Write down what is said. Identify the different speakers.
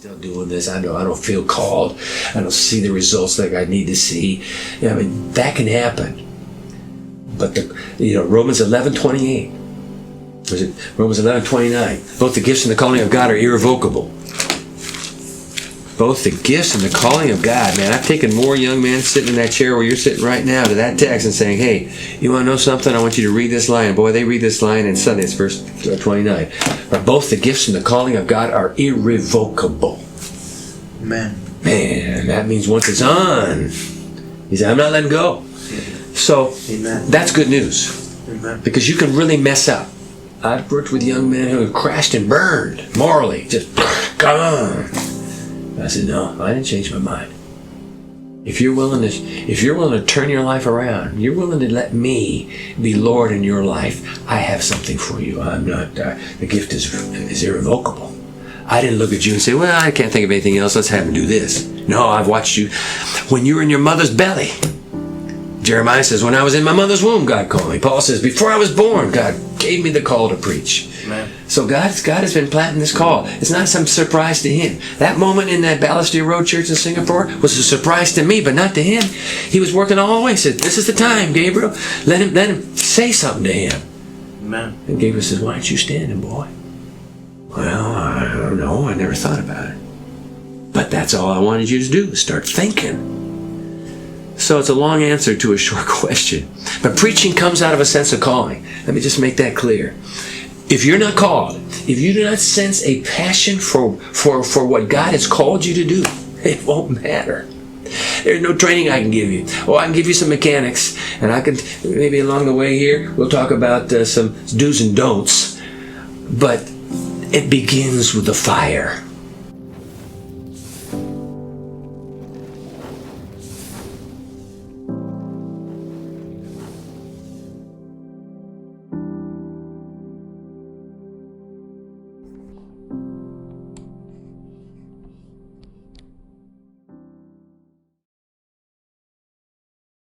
Speaker 1: still doing this. I know I don't feel called. I don't see the results like I need to see. I mean, that can happen. But Romans 11:28. Was it Romans 11:29? Both the gifts and the calling of God are irrevocable. Both the gifts and the calling of God, man. I've taken more young men sitting in that chair where you're sitting right now to that text and saying, hey, you want to know something? I want you to read this line. Boy, they read this line in Sunday. It's verse 29. But both the gifts and the calling of God are irrevocable. Man, that means once it's on, he said, I'm not letting go. So, Amen. That's good news. Amen. Because you can really mess up. I've worked with young men who have crashed and burned morally. Just gone. I said, no, I didn't change my mind. If you're willing to turn your life around, you're willing to let me be Lord in your life, I have something for you. I'm not, the gift is irrevocable. I didn't look at you and say, well, I can't think of anything else. Let's have him do this. No, I've watched you. When you were in your mother's belly, Jeremiah says, when I was in my mother's womb, God called me. Paul says, before I was born, God gave me the call to preach. Amen. So God has been planting this call. It's not some surprise to him. That moment in that Balestier Road Church in Singapore was a surprise to me, but not to him. He was working all the way. He said, this is the time, Gabriel. Let him say something to him. Amen. And Gabriel says, why aren't you standing, boy? Well, I don't know. I never thought about it. But that's all I wanted you to do, is start thinking. So it's a long answer to a short question. But preaching comes out of a sense of calling. Let me just make that clear. If you're not called, if you do not sense a passion for what God has called you to do, it won't matter. There's no training I can give you. Oh, I can give you some mechanics, and I can, maybe along the way here, we'll talk about some do's and don'ts. But it begins with the fire.